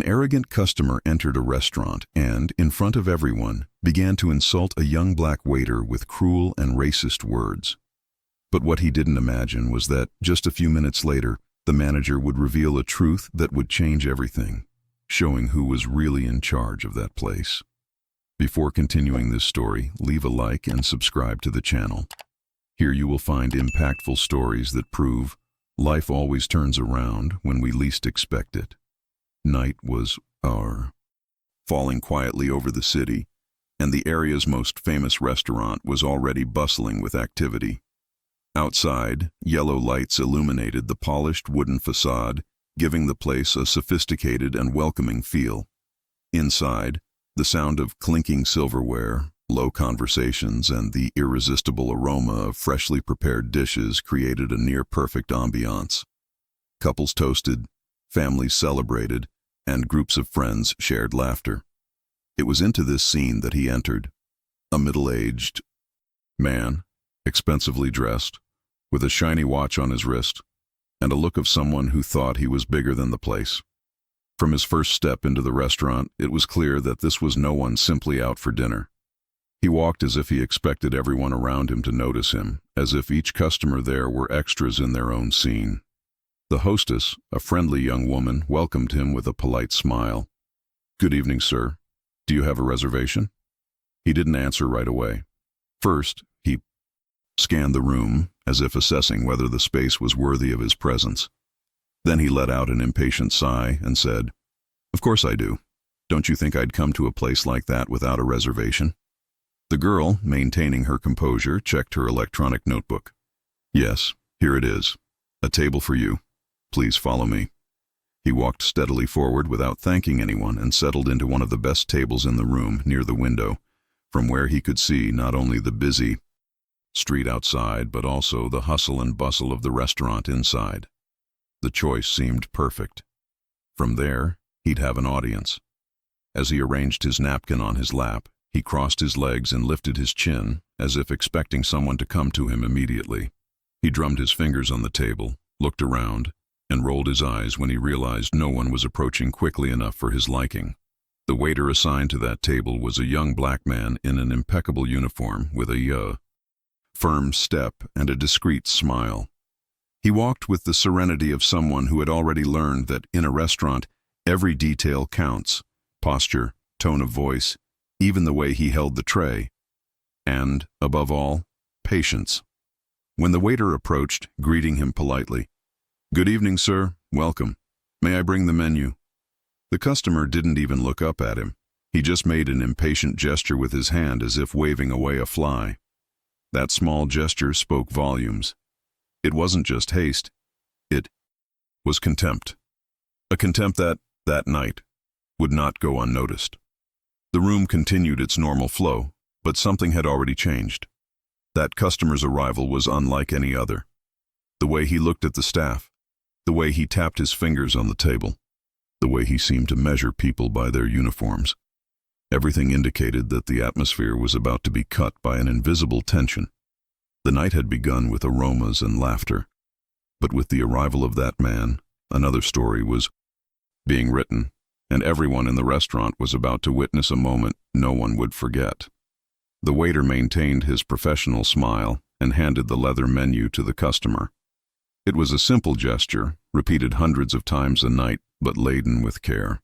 An arrogant customer entered a restaurant and, in front of everyone, began to insult a young black waiter with cruel and racist words. But what he didn't imagine was that, just a few minutes later, the manager would reveal a truth that would change everything, showing who was really in charge of that place. Before continuing this story, leave a like and subscribe to the channel. Here you will find impactful stories that prove life always turns around when we least expect it. Night was falling quietly over the city, and the area's most famous restaurant was already bustling with activity. Outside, yellow lights illuminated the polished wooden facade, giving the place a sophisticated and welcoming feel. Inside, the sound of clinking silverware, low conversations, and the irresistible aroma of freshly prepared dishes created a near-perfect ambiance. Couples toasted, families celebrated, and groups of friends shared laughter. It was into this scene that he entered, a middle-aged man, expensively dressed, with a shiny watch on his wrist, and a look of someone who thought he was bigger than the place. From his first step into the restaurant, it was clear that this was no one simply out for dinner. He walked as if he expected everyone around him to notice him, as if each customer there were extras in their own scene. The hostess, a friendly young woman, welcomed him with a polite smile. "Good evening, sir. Do you have a reservation?" He didn't answer right away. First, he scanned the room, as if assessing whether the space was worthy of his presence. Then he let out an impatient sigh and said, "Of course I do. Don't you think I'd come to a place like that without a reservation?" The girl, maintaining her composure, checked her electronic notebook. "Yes, here it is. A table for you. Please follow me." He walked steadily forward without thanking anyone and settled into one of the best tables in the room, near the window, from where he could see not only the busy street outside but also the hustle and bustle of the restaurant inside. The choice seemed perfect. From there, he'd have an audience. As he arranged his napkin on his lap, he crossed his legs and lifted his chin, as if expecting someone to come to him immediately. He drummed his fingers on the table, looked around, and rolled his eyes when he realized no one was approaching quickly enough for his liking. The waiter assigned to that table was a young black man in an impeccable uniform with a firm step and a discreet smile. He walked with the serenity of someone who had already learned that in a restaurant, every detail counts: posture, tone of voice, even the way he held the tray, and, above all, patience. When the waiter approached, greeting him politely, "Good evening, sir. Welcome. May I bring the menu?" The customer didn't even look up at him. He just made an impatient gesture with his hand as if waving away a fly. That small gesture spoke volumes. It wasn't just haste. It was contempt. A contempt that night, would not go unnoticed. The room continued its normal flow, but something had already changed. That customer's arrival was unlike any other. The way he looked at the staff, the way he tapped his fingers on the table, the way he seemed to measure people by their uniforms. Everything indicated that the atmosphere was about to be cut by an invisible tension. The night had begun with aromas and laughter, but with the arrival of that man, another story was being written, and everyone in the restaurant was about to witness a moment no one would forget. The waiter maintained his professional smile and handed the leather menu to the customer. It was a simple gesture, repeated hundreds of times a night, but laden with care.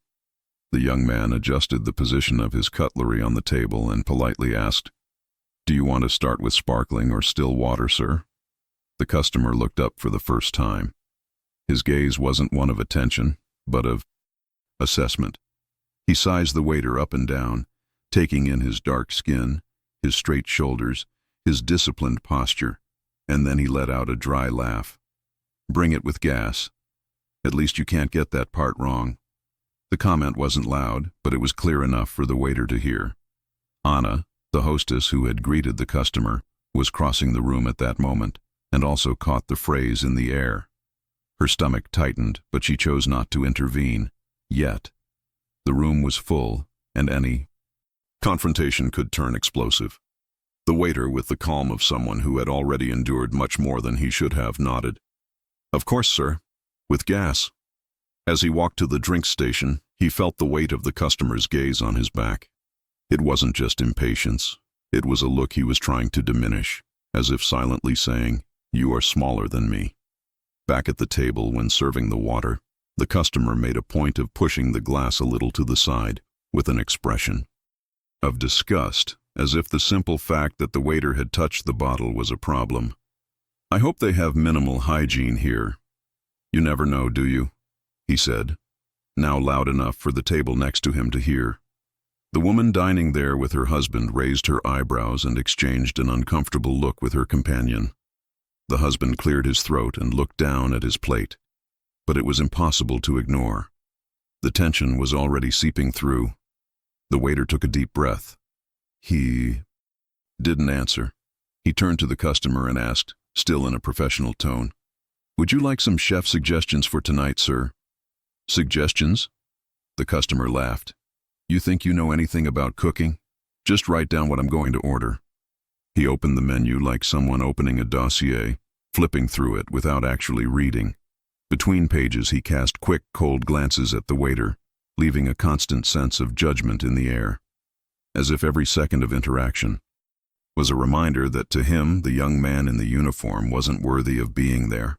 The young man adjusted the position of his cutlery on the table and politely asked, "Do you want to start with sparkling or still water, sir?" The customer looked up for the first time. His gaze wasn't one of attention, but of assessment. He sized the waiter up and down, taking in his dark skin, his straight shoulders, his disciplined posture, and then he let out a dry laugh. "Bring it with gas. At least you can't get that part wrong." The comment wasn't loud, but it was clear enough for the waiter to hear. Anna, the hostess who had greeted the customer, was crossing the room at that moment, and also caught the phrase in the air. Her stomach tightened, but she chose not to intervene, yet. The room was full, and any confrontation could turn explosive. The waiter, with the calm of someone who had already endured much more than he should have, nodded. "Of course, sir. With gas." As he walked to the drink station, He felt the weight of the customer's gaze on his back. It wasn't just impatience. It was a look he was trying to diminish, as if silently saying, "You are smaller than me." Back at the table, when serving the water, the customer made a point of pushing the glass a little to the side, with an expression of disgust, as if the simple fact that the waiter had touched the bottle was a problem. "I hope they have minimal hygiene here. You never know, do you?" he said, now loud enough for the table next to him to hear. The woman dining there with her husband raised her eyebrows and exchanged an uncomfortable look with her companion. The husband cleared his throat and looked down at his plate, but it was impossible to ignore. The tension was already seeping through. The waiter took a deep breath. He didn't answer. He turned to the customer and asked, still in a professional tone, "Would you like some chef suggestions for tonight, sir?" "Suggestions?" The customer laughed. "You think you know anything about cooking? Just write down what I'm going to order." He opened the menu like someone opening a dossier, flipping through it without actually reading. Between pages he cast quick, cold glances at the waiter, leaving a constant sense of judgment in the air, as if every second of interaction was a reminder that to him the young man in the uniform wasn't worthy of being there.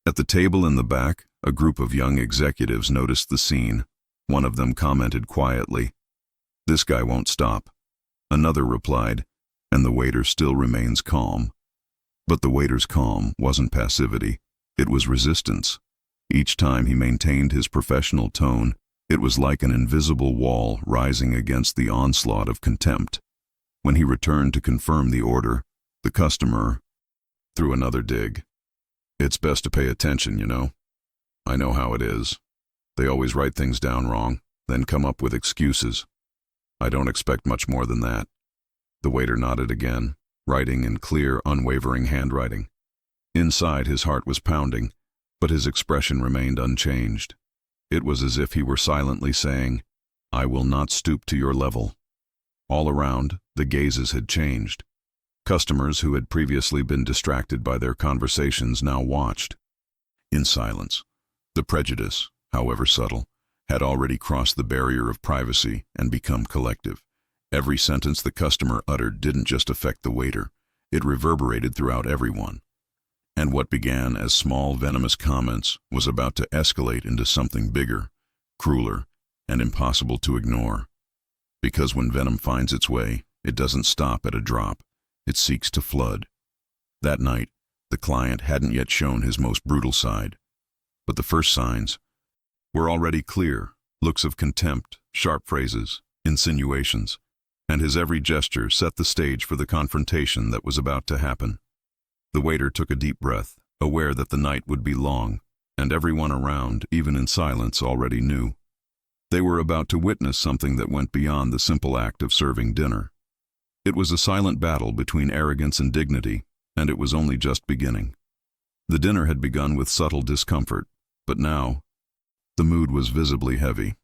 At the table in the back, a group of young executives noticed the scene. One of them commented quietly, "This guy won't stop." Another replied, "And the waiter still remains calm." But the waiter's calm wasn't passivity, it was resistance. Each time he maintained his professional tone, it was like an invisible wall rising against the onslaught of contempt. When he returned to confirm the order, the customer threw another dig. "It's best to pay attention, you know. I know how it is. They always write things down wrong, then come up with excuses. I don't expect much more than that." The waiter nodded again, writing in clear, unwavering handwriting. Inside, his heart was pounding, but his expression remained unchanged. It was as if he were silently saying, "I will not stoop to your level." All around, the gazes had changed. Customers who had previously been distracted by their conversations now watched. In silence, the prejudice, however subtle, had already crossed the barrier of privacy and become collective. Every sentence the customer uttered didn't just affect the waiter, it reverberated throughout everyone. And what began as small, venomous comments was about to escalate into something bigger, crueler, and impossible to ignore. Because when venom finds its way, it doesn't stop at a drop, it seeks to flood. That night, the client hadn't yet shown his most brutal side, but the first signs were already clear: looks of contempt, sharp phrases, insinuations, and his every gesture set the stage for the confrontation that was about to happen. The waiter took a deep breath, aware that the night would be long, and everyone around, even in silence, already knew. They were about to witness something that went beyond the simple act of serving dinner. It was a silent battle between arrogance and dignity, and it was only just beginning. The dinner had begun with subtle discomfort, but now the mood was visibly heavy.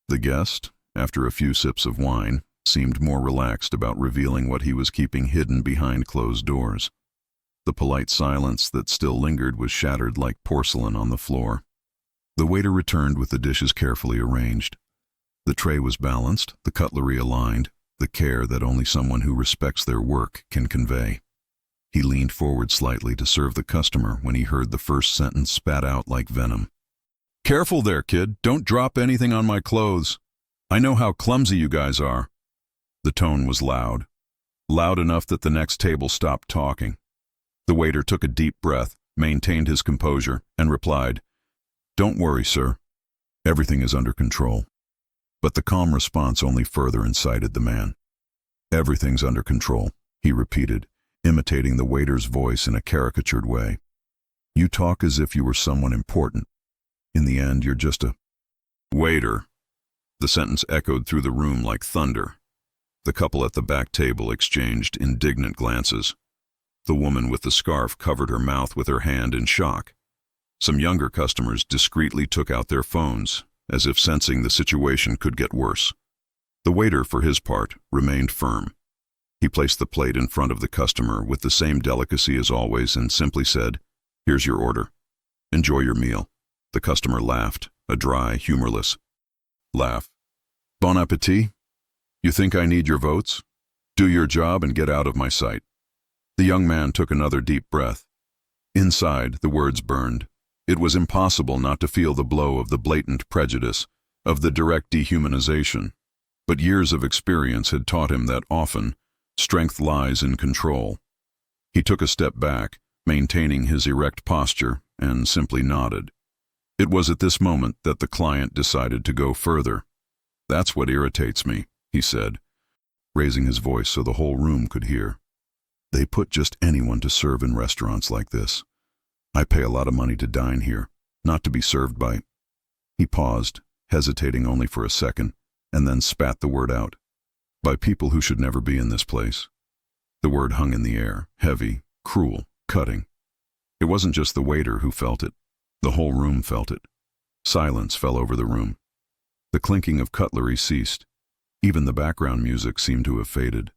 The guest, after a few sips of wine, seemed more relaxed about revealing what he was keeping hidden behind closed doors. The polite silence that still lingered was shattered like porcelain on the floor. The waiter returned with the dishes carefully arranged. The tray was balanced, the cutlery aligned, the care that only someone who respects their work can convey. He leaned forward slightly to serve the customer when he heard the first sentence spat out like venom. "Careful there, kid. Don't drop anything on my clothes. I know how clumsy you guys are." The tone was loud enough that the next table stopped talking. The waiter took a deep breath, maintained his composure, and replied, "Don't worry, sir. Everything is under control." But the calm response only further incited the man. "Everything's under control," he repeated, imitating the waiter's voice in a caricatured way. "You talk as if you were someone important. In the end, you're just a waiter." The sentence echoed through the room like thunder. The couple at the back table exchanged indignant glances. The woman with the scarf covered her mouth with her hand in shock. Some younger customers discreetly took out their phones, as if sensing the situation could get worse. The waiter, for his part, remained firm. He placed the plate in front of the customer with the same delicacy as always and simply said, "Here's your order. Enjoy your meal." The customer laughed, a dry, humorless Laugh. Bon appetit? You think I need your votes? Do your job and get out of my sight. The young man took another deep breath. Inside, the words burned. It was impossible not to feel the blow of the blatant prejudice, of the direct dehumanization. But years of experience had taught him that often, strength lies in control. He took a step back, maintaining his erect posture, and simply nodded. It was at this moment that the client decided to go further. "That's what irritates me," he said, raising his voice so the whole room could hear. "They put just anyone to serve in restaurants like this. I pay a lot of money to dine here, not to be served by—" He paused, hesitating only for a second, and then spat the word out. "By people who should never be in this place." The word hung in the air, heavy, cruel, cutting. It wasn't just the waiter who felt it. The whole room felt it. Silence fell over the room. The clinking of cutlery ceased. Even the background music seemed to have faded.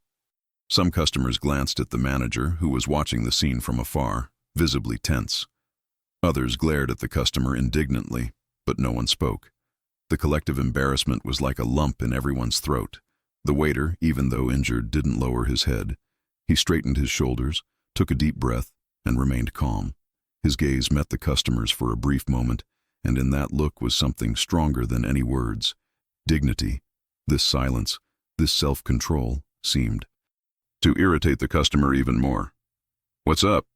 Some customers glanced at the manager, who was watching the scene from afar, visibly tense. Others glared at the customer indignantly, but no one spoke. The collective embarrassment was like a lump in everyone's throat. The waiter, even though injured, didn't lower his head. He straightened his shoulders, took a deep breath, and remained calm. His gaze met the customer's for a brief moment, and in that look was something stronger than any words. Dignity. This silence, this self-control, seemed to irritate the customer even more. "What's up?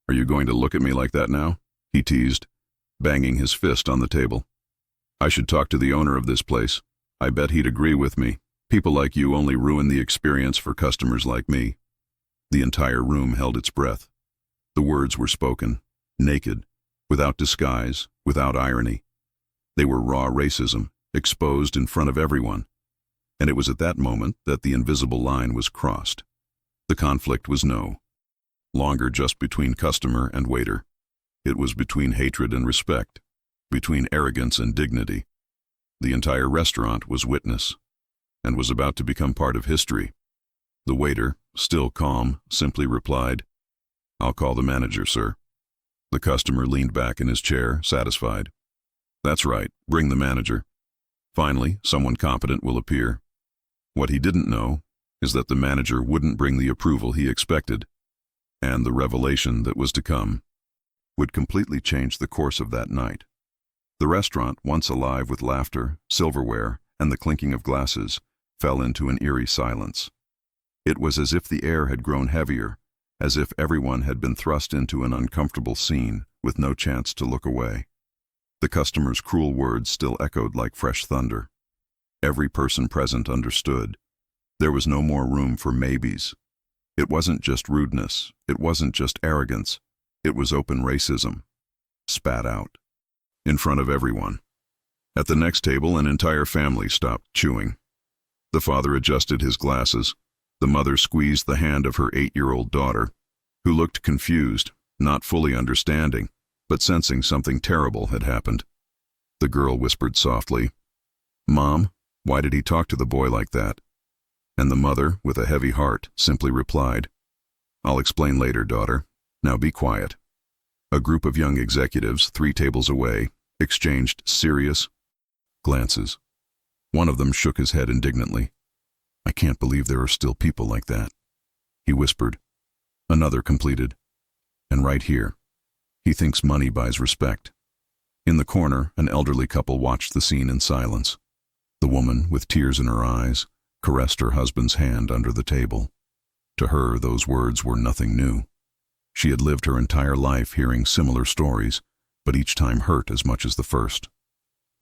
Are you going to look at me like that now?" he teased, banging his fist on the table. "I should talk to the owner of this place. I bet he'd agree with me. People like you only ruin the experience for customers like me." The entire room held its breath. The words were spoken, naked, without disguise, without irony. They were raw racism, exposed in front of everyone. And it was at that moment that the invisible line was crossed. The conflict was no longer just between customer and waiter. It was between hatred and respect, between arrogance and dignity. The entire restaurant was witness, and was about to become part of history. The waiter, still calm, simply replied, "I'll call the manager, sir." The customer leaned back in his chair, satisfied. "That's right, bring the manager. Finally, someone competent will appear." What he didn't know is that the manager wouldn't bring the approval he expected, and the revelation that was to come would completely change the course of that night. The restaurant, once alive with laughter, silverware, and the clinking of glasses, fell into an eerie silence. It was as if the air had grown heavier, as if everyone had been thrust into an uncomfortable scene with no chance to look away. The customer's cruel words still echoed like fresh thunder. Every person present understood. There was no more room for maybes. It wasn't just rudeness. It wasn't just arrogance. It was open racism. Spat out. In front of everyone. At the next table, an entire family stopped chewing. The father adjusted his glasses. The mother squeezed the hand of her 8-year-old daughter, who looked confused, not fully understanding, but sensing something terrible had happened. The girl whispered softly, "Mom, why did he talk to the boy like that?" And the mother, with a heavy heart, simply replied, "I'll explain later, daughter. Now be quiet." A group of young executives, 3 tables away, exchanged serious glances. One of them shook his head indignantly. "I can't believe there are still people like that," he whispered. Another completed, "And right here, he thinks money buys respect." In the corner, an elderly couple watched the scene in silence. The woman, with tears in her eyes, caressed her husband's hand under the table. To her, those words were nothing new. She had lived her entire life hearing similar stories, but each time hurt as much as the first.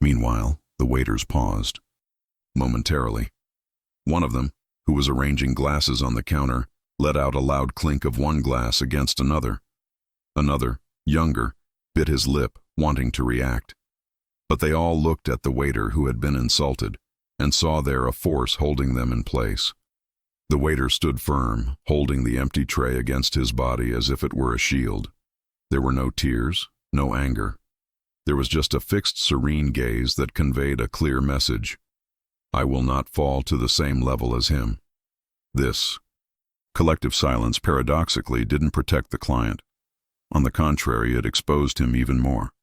Meanwhile, the waiters paused. Momentarily. One of them, who was arranging glasses on the counter, let out a loud clink of one glass against another. Another, younger, bit his lip, wanting to react. But they all looked at the waiter who had been insulted, and saw there a force holding them in place. The waiter stood firm, holding the empty tray against his body as if it were a shield. There were no tears, no anger. There was just a fixed, serene gaze that conveyed a clear message. I will not fall to the same level as him. This collective silence paradoxically didn't protect the client. On the contrary, it exposed him even more.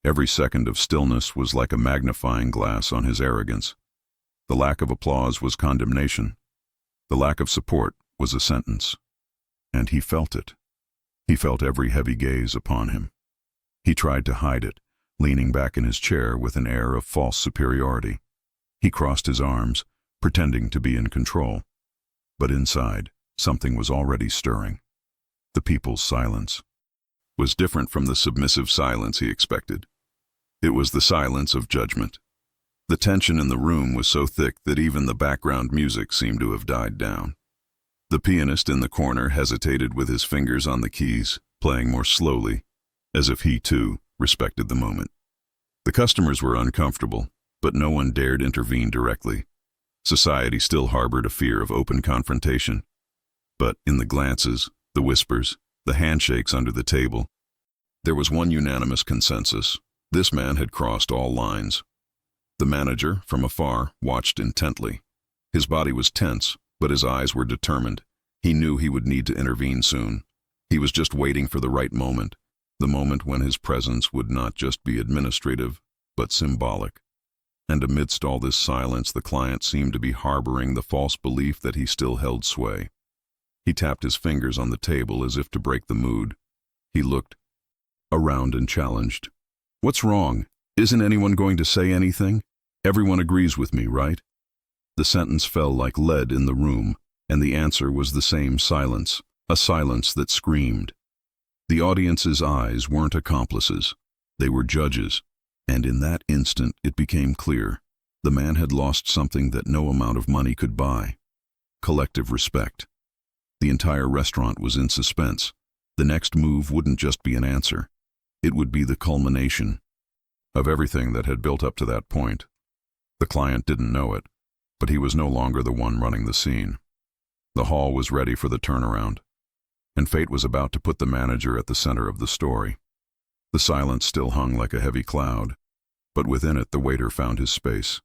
Every second of stillness was like a magnifying glass on his arrogance. The lack of applause was condemnation. The lack of support was a sentence. And he felt it. He felt every heavy gaze upon him. He tried to hide it, leaning back in his chair with an air of false superiority. He crossed his arms, pretending to be in control. But inside, something was already stirring. The people's silence was different from the submissive silence he expected. It was the silence of judgment. The tension in the room was so thick that even the background music seemed to have died down. The pianist in the corner hesitated with his fingers on the keys, playing more slowly, as if he, too, respected the moment. The customers were uncomfortable, but no one dared intervene directly. Society still harbored a fear of open confrontation. But in the glances, the whispers, the handshakes under the table, there was one unanimous consensus. This man had crossed all lines. The manager, from afar, watched intently. His body was tense, but his eyes were determined. He knew he would need to intervene soon. He was just waiting for the right moment, the moment when his presence would not just be administrative, but symbolic. And amidst all this silence, the client seemed to be harboring the false belief that he still held sway. He tapped his fingers on the table as if to break the mood. He looked around and challenged. "What's wrong? Isn't anyone going to say anything? Everyone agrees with me, right?" The sentence fell like lead in the room, and the answer was the same silence, a silence that screamed. The audience's eyes weren't accomplices. They were judges, and in that instant it became clear. The man had lost something that no amount of money could buy: collective respect. The entire restaurant was in suspense. The next move wouldn't just be an answer. It would be the culmination of everything that had built up to that point. The client didn't know it, but he was no longer the one running the scene. The hall was ready for the turnaround, and fate was about to put the manager at the center of the story. The silence still hung like a heavy cloud, but within it the waiter found his space.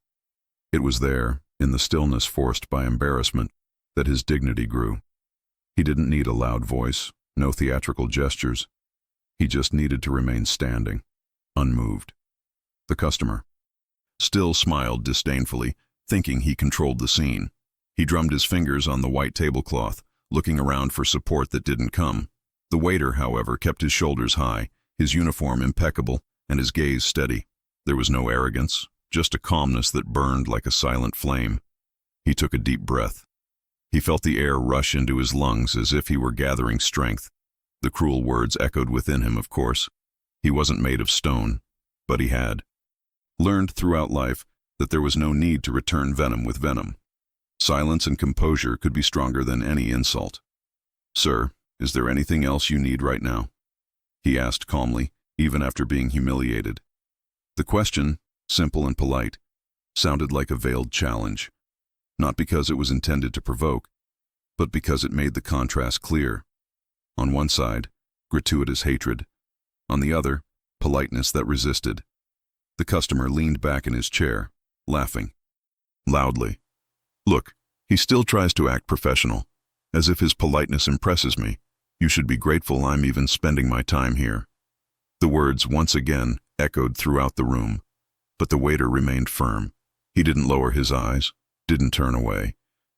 It was there, in the stillness forced by embarrassment, that his dignity grew. He didn't need a loud voice, no theatrical gestures. He just needed to remain standing, unmoved. The customer still smiled disdainfully, thinking he controlled the scene. He drummed his fingers on the white tablecloth, looking around for support that didn't come. The waiter, however, kept his shoulders high, his uniform impeccable, and his gaze steady. There was no arrogance, just a calmness that burned like a silent flame. He took a deep breath. He felt the air rush into his lungs as if he were gathering strength. The cruel words echoed within him, of course. He wasn't made of stone, but he had learned throughout life that there was no need to return venom with venom. Silence and composure could be stronger than any insult. "Sir, is there anything else you need right now?" he asked calmly, even after being humiliated. The question, simple and polite, sounded like a veiled challenge, not because it was intended to provoke, but because it made the contrast clear. On one side, gratuitous hatred. On the other, politeness that resisted. The customer leaned back in his chair, laughing loudly. "Look, he still tries to act professional, as if his politeness impresses me. You should be grateful I'm even spending my time here." The words once again echoed throughout the room, but the waiter remained firm. He didn't lower his eyes, didn't turn away.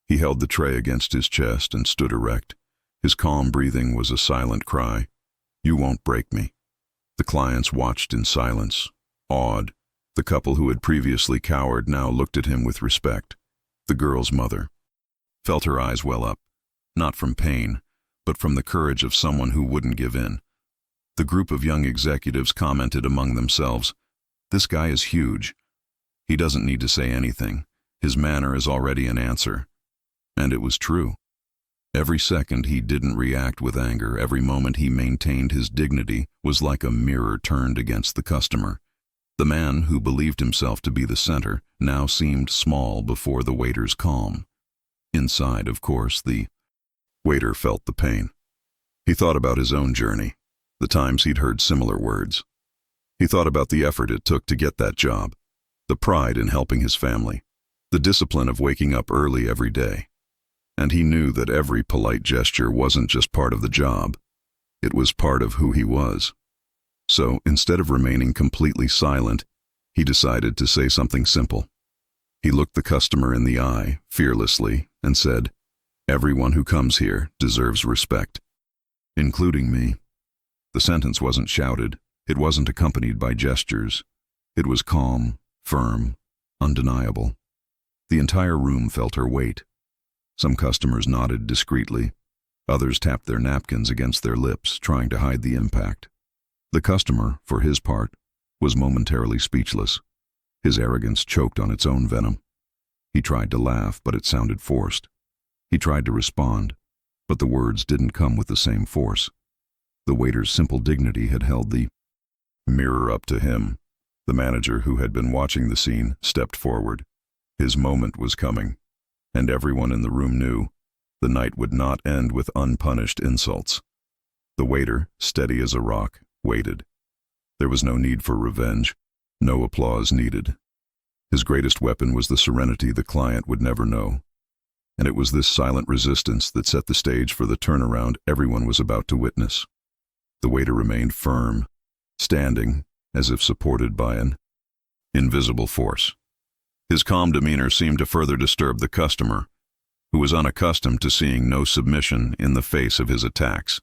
He held the tray against his chest and stood erect. His calm breathing was a silent cry. "You won't break me." The clients watched in silence, awed. The couple who had previously cowered now looked at him with respect. The girl's mother felt her eyes well up, not from pain, but from the courage of someone who wouldn't give in. The group of young executives commented among themselves, "This guy is huge. He doesn't need to say anything. His manner is already an answer." And it was true. Every second he didn't react with anger, every moment he maintained his dignity, was like a mirror turned against the customer. The man who believed himself to be the center now seemed small before the waiter's calm. Inside, of course, the waiter felt the pain. He thought about his own journey, the times he'd heard similar words. He thought about the effort it took to get that job, the pride in helping his family, the discipline of waking up early every day. And he knew that every polite gesture wasn't just part of the job. It was part of who he was. So, instead of remaining completely silent, he decided to say something simple. He looked the customer in the eye, fearlessly, and said, "Everyone who comes here deserves respect, including me." The sentence wasn't shouted. It wasn't accompanied by gestures. It was calm, firm, undeniable. The entire room felt her weight. Some customers nodded discreetly. Others tapped their napkins against their lips, trying to hide the impact. The customer, for his part, was momentarily speechless. His arrogance choked on its own venom. He tried to laugh, but it sounded forced. He tried to respond, but the words didn't come with the same force. The waiter's simple dignity had held the mirror up to him. The manager, who had been watching the scene, stepped forward. His moment was coming, and everyone in the room knew the night would not end with unpunished insults. The waiter, steady as a rock, waited. There was no need for revenge, no applause needed. His greatest weapon was the serenity the client would never know. And it was this silent resistance that set the stage for the turnaround everyone was about to witness. The waiter remained firm, standing as if supported by an invisible force. His calm demeanor seemed to further disturb the customer, who was unaccustomed to seeing no submission in the face of his attacks.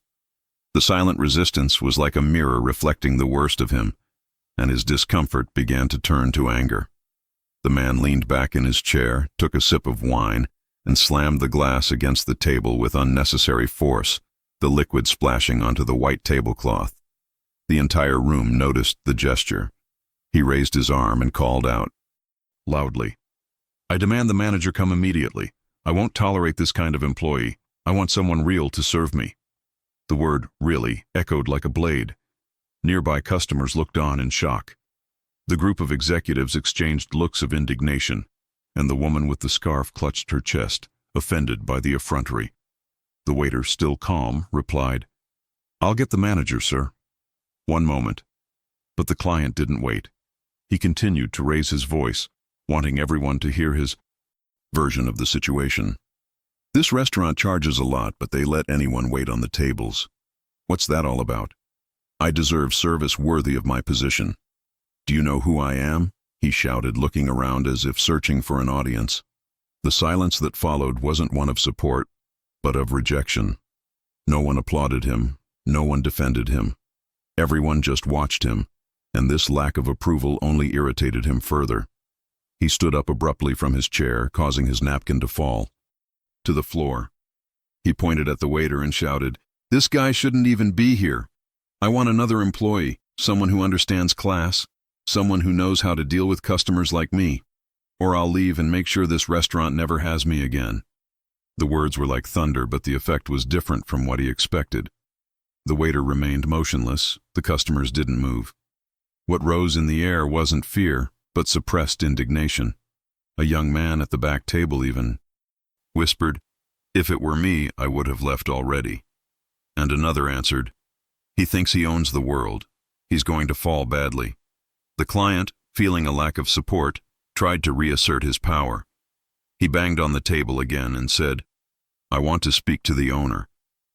The silent resistance was like a mirror reflecting the worst of him, and his discomfort began to turn to anger. The man leaned back in his chair, took a sip of wine, and slammed the glass against the table with unnecessary force, the liquid splashing onto the white tablecloth. The entire room noticed the gesture. He raised his arm and called out loudly, "I demand the manager come immediately. I won't tolerate this kind of employee. I want someone real to serve me." The word "really" echoed like a blade. Nearby customers looked on in shock. The group of executives exchanged looks of indignation, and the woman with the scarf clutched her chest, offended by the effrontery. The waiter, still calm, replied, "I'll get the manager, sir." One moment. But the client didn't wait. He continued to raise his voice, wanting everyone to hear his version of the situation. "This restaurant charges a lot, but they let anyone wait on the tables. What's that all about? I deserve service worthy of my position. Do you know who I am?" he shouted, looking around as if searching for an audience. The silence that followed wasn't one of support, but of rejection. No one applauded him. No one defended him. Everyone just watched him, and this lack of approval only irritated him further. He stood up abruptly from his chair, causing his napkin to fall to the floor. He pointed at the waiter and shouted, "This guy shouldn't even be here. I want another employee, someone who understands class, someone who knows how to deal with customers like me, or I'll leave and make sure this restaurant never has me again." The words were like thunder, but the effect was different from what he expected. The waiter remained motionless. The customers didn't move. What rose in the air wasn't fear, but suppressed indignation. A young man at the back table even whispered, "If it were me, I would have left already." And another answered, "He thinks he owns the world. He's going to fall badly." The client, feeling a lack of support, tried to reassert his power. He banged on the table again and said, "I want to speak to the owner.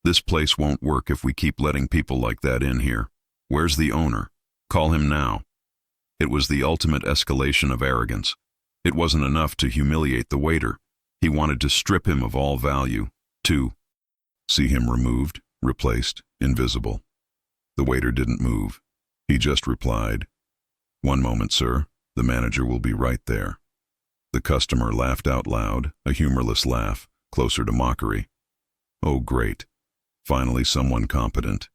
This place won't work if we keep letting people like that in here. Where's the owner? Call him now." It was the ultimate escalation of arrogance. It wasn't enough to humiliate the waiter. He wanted to strip him of all value, to see him removed, replaced, invisible. The waiter didn't move. He just replied, "One moment, sir. The manager will be right there." The customer laughed out loud, a humorless laugh, closer to mockery. "Oh, great. Finally someone competent.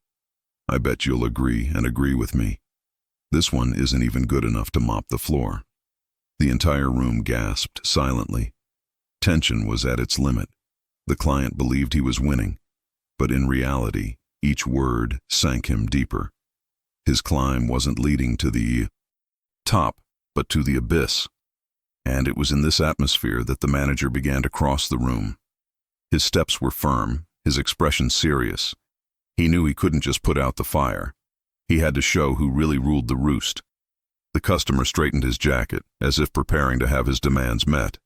I bet you'll agree and agree with me. This one isn't even good enough to mop the floor." The entire room gasped silently. Tension was at its limit. The client believed he was winning, but in reality, each word sank him deeper. His climb wasn't leading to the top, but to the abyss. And it was in this atmosphere that the manager began to cross the room. His steps were firm, his expression serious. He knew he couldn't just put out the fire. He had to show who really ruled the roost. The customer straightened his jacket, as if preparing to have his demands met.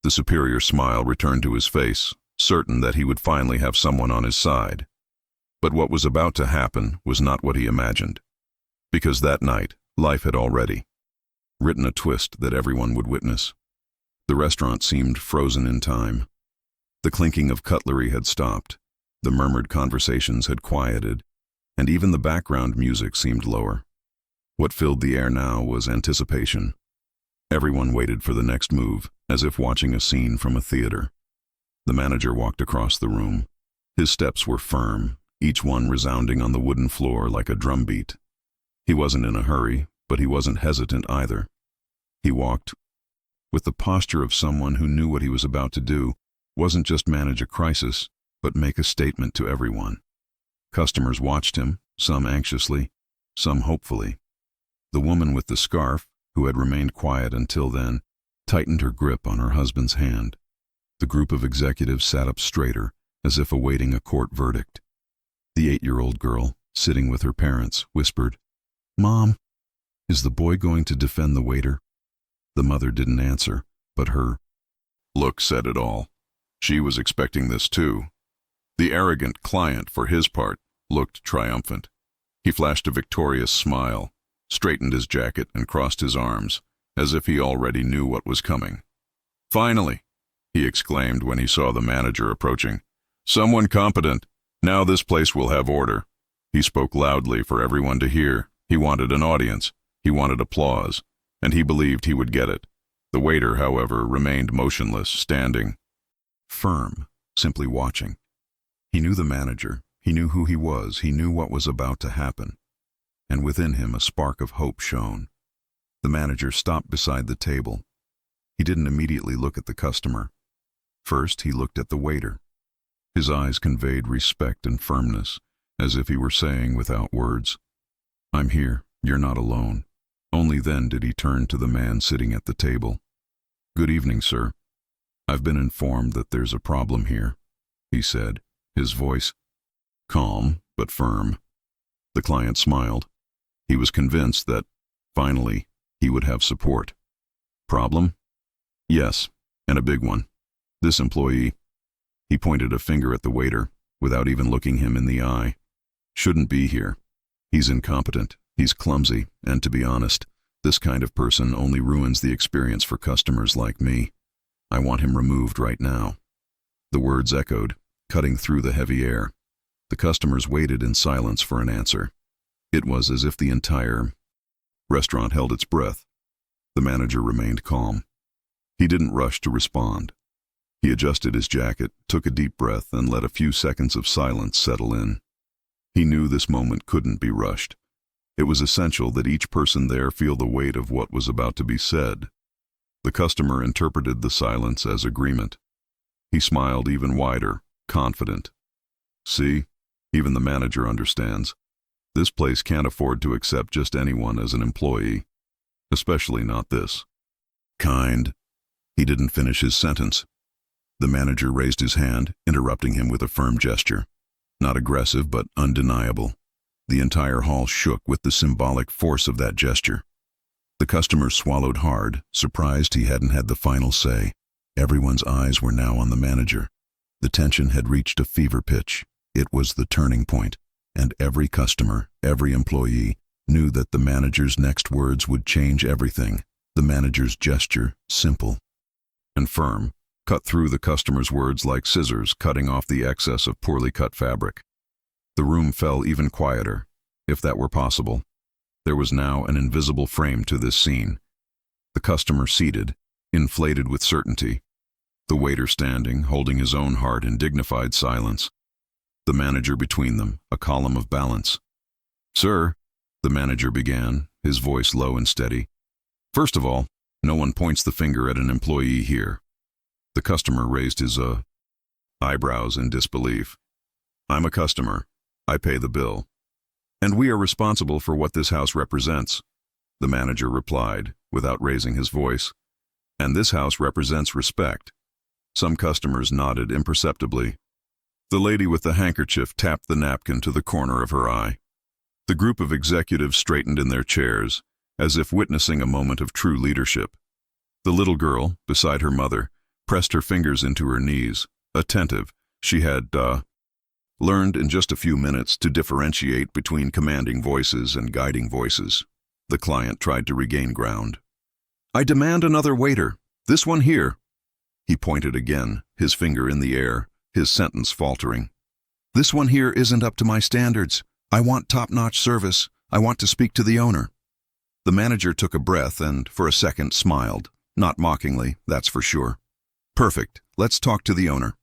The superior smile returned to his face, certain that he would finally have someone on his side. But what was about to happen was not what he imagined. Because that night, life had already written a twist that everyone would witness. The restaurant seemed frozen in time. The clinking of cutlery had stopped, the murmured conversations had quieted, and even the background music seemed lower. What filled the air now was anticipation. Everyone waited for the next move, as if watching a scene from a theater. The manager walked across the room. His steps were firm, each one resounding on the wooden floor like a drumbeat. He wasn't in a hurry, but he wasn't hesitant either. He walked with the posture of someone who knew what he was about to do wasn't just manage a crisis, but make a statement to everyone. Customers watched him, some anxiously, some hopefully. The woman with the scarf, who had remained quiet until then, tightened her grip on her husband's hand. The group of executives sat up straighter, as if awaiting a court verdict. The 8-year-old girl, sitting with her parents, whispered, "Mom, is the boy going to defend the waiter?" The mother didn't answer, but her look said it all. She was expecting this too. The arrogant client, for his part, looked triumphant. He flashed a victorious smile, straightened his jacket, and crossed his arms, as if he already knew what was coming. "Finally!" he exclaimed when he saw the manager approaching. "Someone competent. Now this place will have order." He spoke loudly for everyone to hear. He wanted an audience. He wanted applause, and he believed he would get it. The waiter, however, remained motionless, standing firm, simply watching. He knew the manager. He knew who he was. He knew what was about to happen. And within him a spark of hope shone. The manager stopped beside the table. He didn't immediately look at the customer. First, he looked at the waiter. His eyes conveyed respect and firmness, as if he were saying without words, "I'm here, you're not alone." Only then did he turn to the man sitting at the table. "Good evening, sir. I've been informed that there's a problem here," he said, his voice calm but firm. The client smiled. He was convinced that, finally, he would have support. "Problem?" "Yes, and a big one. This employee," he pointed a finger at the waiter, without even looking him in the eye, "shouldn't be here. He's incompetent, he's clumsy, and to be honest, this kind of person only ruins the experience for customers like me. I want him removed right now." The words echoed, cutting through the heavy air. The customers waited in silence for an answer. It was as if the entire restaurant held its breath. The manager remained calm. He didn't rush to respond. He adjusted his jacket, took a deep breath, and let a few seconds of silence settle in. He knew this moment couldn't be rushed. It was essential that each person there feel the weight of what was about to be said. The customer interpreted the silence as agreement. He smiled even wider, confident. "See, even the manager understands. This place can't afford to accept just anyone as an employee, especially not this kind." He didn't finish his sentence. The manager raised his hand, interrupting him with a firm gesture. Not aggressive, but undeniable. The entire hall shook with the symbolic force of that gesture. The customers swallowed hard, surprised he hadn't had the final say. Everyone's eyes were now on the manager. The tension had reached a fever pitch. It was the turning point, and every customer, every employee, knew that the manager's next words would change everything. The manager's gesture, simple and firm, cut through the customer's words like scissors cutting off the excess of poorly cut fabric. The room fell even quieter, if that were possible. There was now an invisible frame to this scene. The customer seated, inflated with certainty. The waiter standing, holding his own heart in dignified silence. The manager between them, a column of balance. "Sir," the manager began, his voice low and steady. "First of all, no one points the finger at an employee here." The customer raised his eyebrows in disbelief. "I'm a customer. I pay the bill. And we are responsible for what this house represents," the manager replied, without raising his voice. "And this house represents respect." Some customers nodded imperceptibly. The lady with the handkerchief tapped the napkin to the corner of her eye. The group of executives straightened in their chairs, as if witnessing a moment of true leadership. The little girl, beside her mother, pressed her fingers into her knees. Attentive, she had Learned in just a few minutes to differentiate between commanding voices and guiding voices. The client tried to regain ground. "I demand another waiter. This one here." He pointed again, his finger in the air, his sentence faltering. "This one here isn't up to my standards. I want top-notch service. I want to speak to the owner." The manager took a breath and, for a second, smiled. Not mockingly, that's for sure. "Perfect. Let's talk to the owner."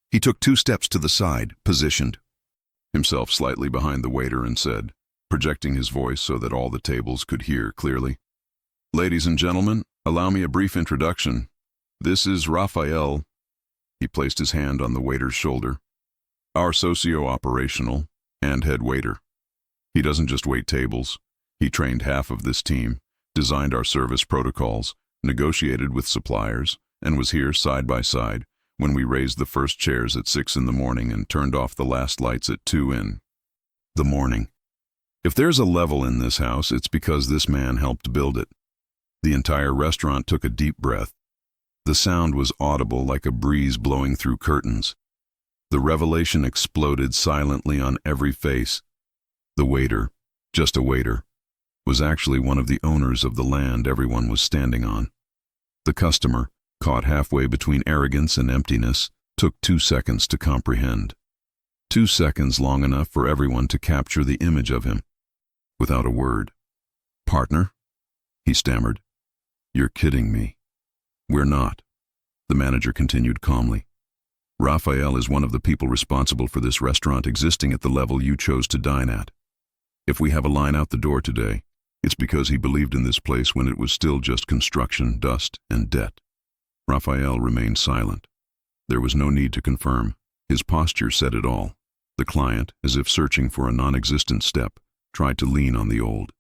He took 2 steps to the side, positioned himself slightly behind the waiter and said, projecting his voice so that all the tables could hear clearly, "Ladies and gentlemen, allow me a brief introduction. This is Rafael." He placed his hand on the waiter's shoulder. "Our socio-operational and head waiter. He doesn't just wait tables. He trained half of this team, designed our service protocols, negotiated with suppliers, and was here side by side when we raised the first chairs at 6 in the morning and turned off the last lights at 2 in the morning. If there's a level in this house, it's because this man helped build it." The entire restaurant took a deep breath. The sound was audible like a breeze blowing through curtains. The revelation exploded silently on every face. The waiter, just a waiter, was actually one of the owners of the land everyone was standing on. The customer, caught halfway between arrogance and emptiness, took 2 seconds to comprehend. 2 seconds long enough for everyone to capture the image of him. Without a word. "Partner?" he stammered. "You're kidding me." "We're not," the manager continued calmly. "Rafael is one of the people responsible for this restaurant existing at the level you chose to dine at. If we have a line out the door today, it's because he believed in this place when it was still just construction, dust, and debt." Rafael remained silent. There was no need to confirm. His posture said it all. The client, as if searching for a non-existent step, tried to lean on the old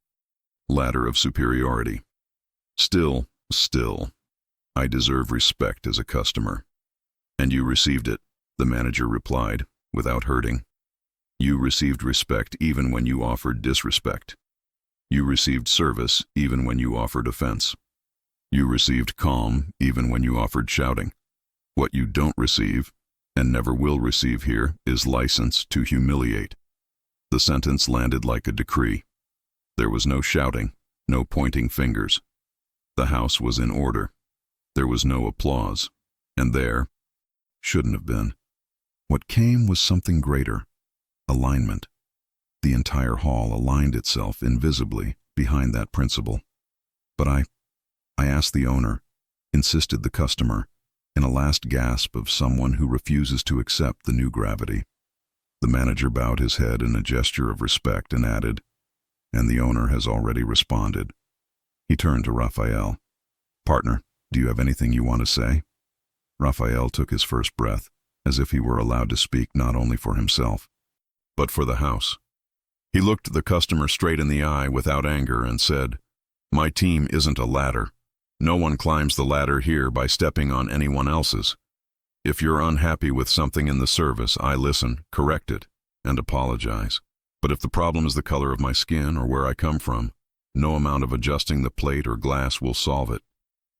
ladder of superiority. Still, I deserve respect as a customer." "And you received it," the manager replied, without hurting. "You received respect even when you offered disrespect. You received service even when you offered offense. You received calm even when you offered shouting. What you don't receive, and never will receive here, is license to humiliate." The sentence landed like a decree. There was no shouting, no pointing fingers. The house was in order. There was no applause, and there shouldn't have been. What came was something greater. Alignment. The entire hall aligned itself invisibly behind that principle. "But I asked the owner," insisted the customer, in a last gasp of someone who refuses to accept the new gravity. The manager bowed his head in a gesture of respect and added, "And the owner has already responded." He turned to Rafael. "Partner, do you have anything you want to say?" Rafael took his first breath, as if he were allowed to speak not only for himself, but for the house. He looked the customer straight in the eye without anger and said, "My team isn't a ladder. No one climbs the ladder here by stepping on anyone else's. If you're unhappy with something in the service, I listen, correct it, and apologize. But if the problem is the color of my skin or where I come from, no amount of adjusting the plate or glass will solve it.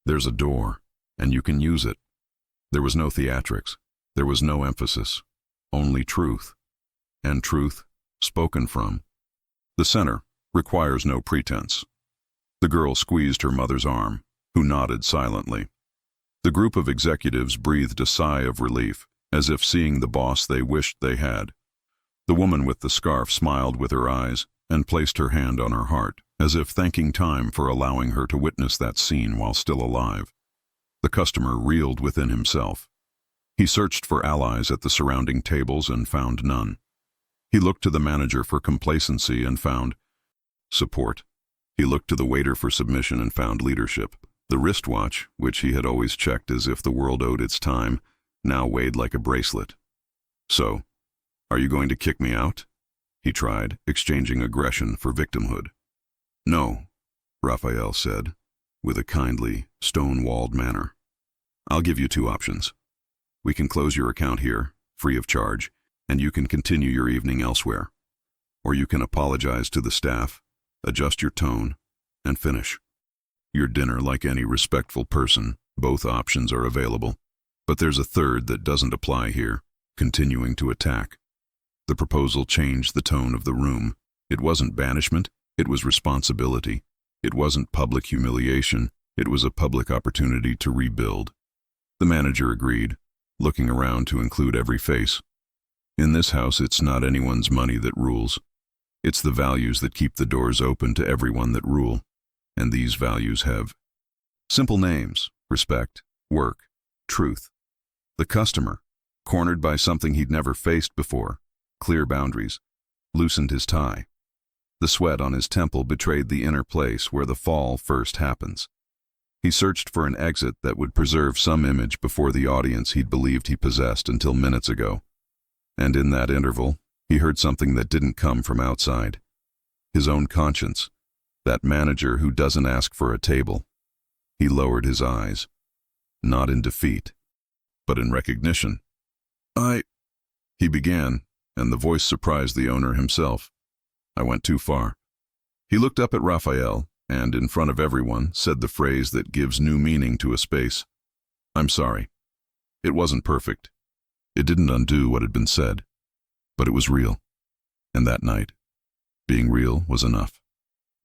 There's a door, and you can use it." There was no theatrics. There was no emphasis. Only truth. And truth, spoken from the center, requires no pretense. The girl squeezed her mother's arm, who nodded silently. The group of executives breathed a sigh of relief, as if seeing the boss they wished they had. The woman with the scarf smiled with her eyes and placed her hand on her heart, as if thanking time for allowing her to witness that scene while still alive. The customer reeled within himself. He searched for allies at the surrounding tables and found none. He looked to the manager for complacency and found support. He looked to the waiter for submission and found leadership. The wristwatch, which he had always checked as if the world owed its time, now weighed like a bracelet. "So, are you going to kick me out?" he tried, exchanging aggression for victimhood. "No," Rafael said, with a kindly, stone-walled manner. "I'll give you 2 options. We can close your account here, free of charge, and you can continue your evening elsewhere. Or you can apologize to the staff, adjust your tone, and finish your dinner like any respectful person. Both options are available. But there's a third that doesn't apply here, continuing to attack. The proposal changed the tone of the room. It wasn't banishment, it was responsibility. It wasn't public humiliation, it was a public opportunity to rebuild. The manager agreed, looking around to include every face. In this house, it's not anyone's money that rules. It's the values that keep the doors open to everyone that rule. And these values have simple names: respect, work, truth. The customer, cornered by something he'd never faced before, clear boundaries, loosened his tie. The sweat on his temple betrayed the inner place where the fall first happens. He searched for an exit that would preserve some image before the audience he'd believed he possessed until minutes ago. And in that interval, he heard something that didn't come from outside. His own conscience, that manager who doesn't ask for a table. He lowered his eyes, not in defeat, but in recognition. He began, and the voice surprised the owner himself. I went too far. He looked up at Rafael, and in front of everyone, said the phrase that gives new meaning to a space. I'm sorry. It wasn't perfect. It didn't undo what had been said. But it was real. And that night, being real was enough.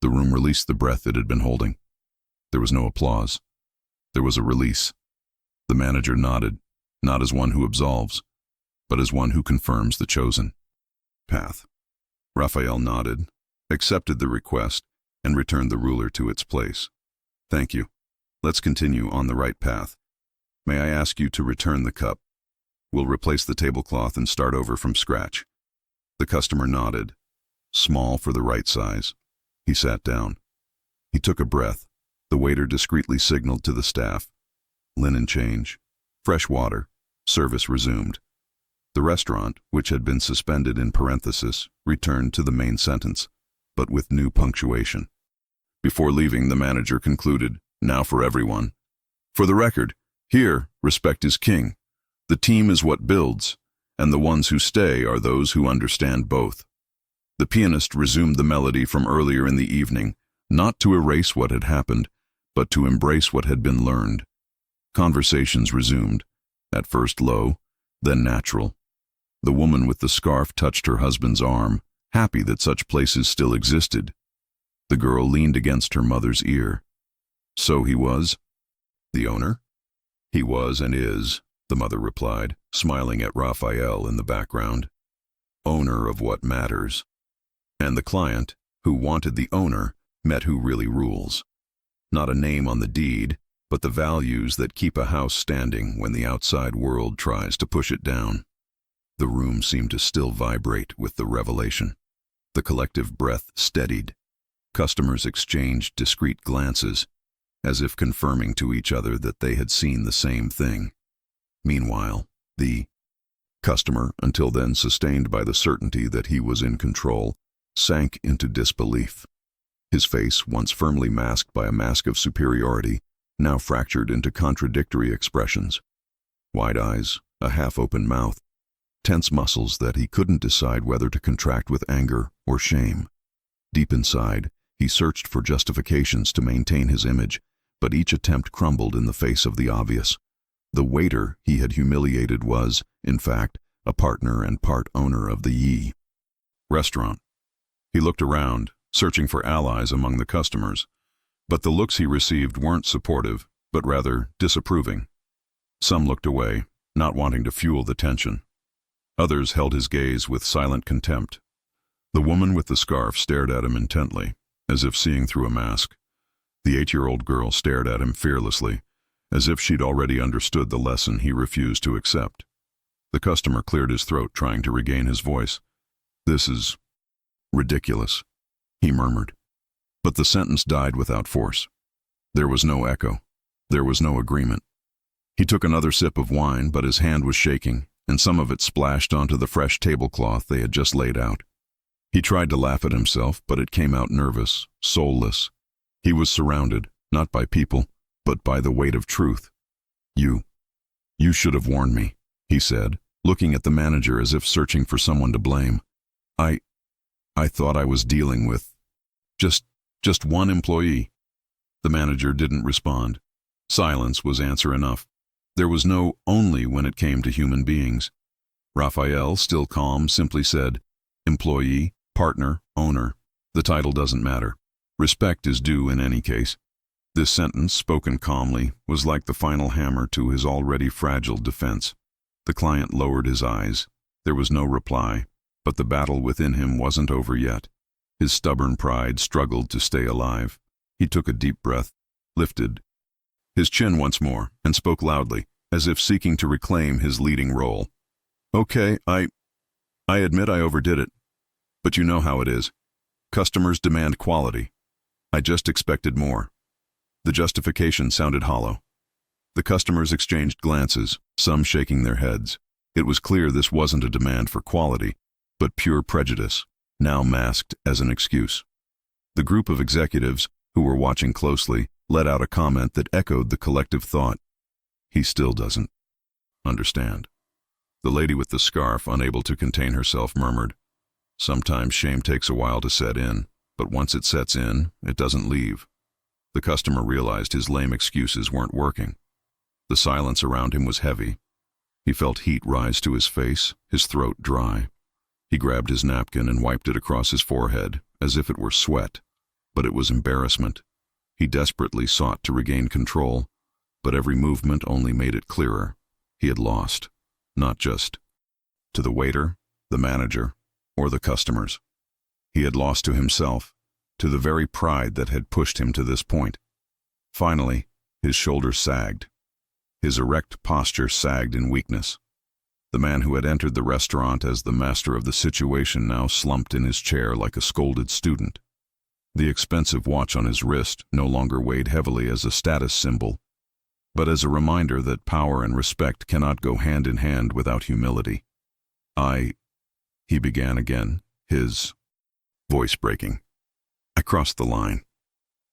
The room released the breath it had been holding. There was no applause. There was a release. The manager nodded, not as one who absolves, but as one who confirms the chosen path. Rafael nodded, accepted the request, and returned the ruler to its place. Thank you. Let's continue on the right path. May I ask you to return the cup? We'll replace the tablecloth and start over from scratch. The customer nodded, small for the right size. He sat down. He took a breath. The waiter discreetly signaled to the staff. Linen change, fresh water, service resumed. The restaurant, which had been suspended in parenthesis, returned to the main sentence, but with new punctuation. Before leaving, the manager concluded, now for everyone. For the record, here, respect is king. The team is what builds, and the ones who stay are those who understand both. The pianist resumed the melody from earlier in the evening, not to erase what had happened, but to embrace what had been learned. Conversations resumed, at first low, then natural. The woman with the scarf touched her husband's arm, happy that such places still existed. The girl leaned against her mother's ear. So he was? The owner? He was and is, the mother replied, smiling at Rafael in the background. Owner of what matters. And the client, who wanted the owner, met who really rules. Not a name on the deed, but the values that keep a house standing when the outside world tries to push it down. The room seemed to still vibrate with the revelation. The collective breath steadied. Customers exchanged discreet glances, as if confirming to each other that they had seen the same thing. Meanwhile, the customer, until then sustained by the certainty that he was in control, sank into disbelief. His face, once firmly masked by a mask of superiority, now fractured into contradictory expressions. Wide eyes, a half-open mouth, tense muscles that he couldn't decide whether to contract with anger or shame. Deep inside, he searched for justifications to maintain his image, but each attempt crumbled in the face of the obvious. The waiter he had humiliated was, in fact, a partner and part owner of the restaurant. He looked around, searching for allies among the customers, but the looks he received weren't supportive, but rather disapproving. Some looked away, not wanting to fuel the tension. Others held his gaze with silent contempt. The woman with the scarf stared at him intently, as if seeing through a mask. The 8-year-old girl stared at him fearlessly, as if she'd already understood the lesson he refused to accept. The customer cleared his throat, trying to regain his voice. This is ridiculous, he murmured. But the sentence died without force. There was no echo. There was no agreement. He took another sip of wine, but his hand was shaking, and some of it splashed onto the fresh tablecloth they had just laid out. He tried to laugh at himself, but it came out nervous, soulless. He was surrounded, not by people, but by the weight of truth. You should have warned me, he said, looking at the manager as if searching for someone to blame. I thought I was dealing with just one employee. The manager didn't respond. Silence was answer enough. There was no only when it came to human beings. Rafael, still calm, simply said, "Employee, partner, owner. The title doesn't matter. Respect is due in any case." This sentence, spoken calmly, was like the final hammer to his already fragile defense. The client lowered his eyes. There was no reply, but the battle within him wasn't over yet. His stubborn pride struggled to stay alive. He took a deep breath, lifted his chin once more, and spoke loudly, as if seeking to reclaim his leading role. "Okay, I admit I overdid it. But you know how it is. Customers demand quality. I just expected more." The justification sounded hollow. The customers exchanged glances, some shaking their heads. It was clear this wasn't a demand for quality, but pure prejudice, now masked as an excuse. The group of executives, who were watching closely, let out a comment that echoed the collective thought. "He still doesn't understand." The lady with the scarf, unable to contain herself, murmured, "Sometimes shame takes a while to set in, but once it sets in, it doesn't leave." The customer realized his lame excuses weren't working. The silence around him was heavy. He felt heat rise to his face, his throat dry. He grabbed his napkin and wiped it across his forehead, as if it were sweat. But it was embarrassment. He desperately sought to regain control, but every movement only made it clearer. He had lost, not just to the waiter, the manager, or the customers. He had lost to himself, to the very pride that had pushed him to this point. Finally, his shoulders sagged. His erect posture sagged in weakness. The man who had entered the restaurant as the master of the situation now slumped in his chair like a scolded student. The expensive watch on his wrist no longer weighed heavily as a status symbol, but as a reminder that power and respect cannot go hand in hand without humility. He began again, his voice breaking. "I crossed the line."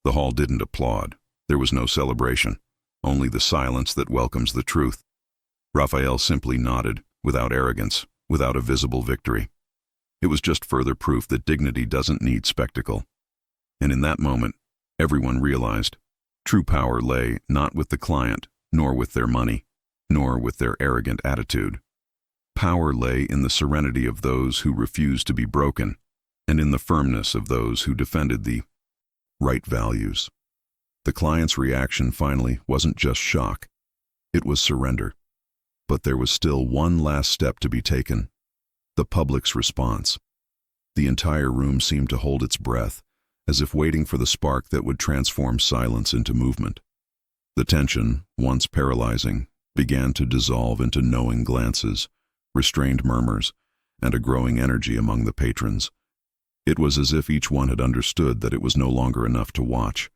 The hall didn't applaud. There was no celebration, only the silence that welcomes the truth. Rafael simply nodded, without arrogance, without a visible victory. It was just further proof that dignity doesn't need spectacle. And in that moment, everyone realized true power lay not with the client, nor with their money, nor with their arrogant attitude. Power lay in the serenity of those who refused to be broken, and in the firmness of those who defended the right values. The client's reaction finally wasn't just shock. It was surrender. But there was still one last step to be taken: the public's response. The entire room seemed to hold its breath, as if waiting for the spark that would transform silence into movement. The tension, once paralyzing, began to dissolve into knowing glances, restrained murmurs, and a growing energy among the patrons. It was as if each one had understood that it was no longer enough to watch.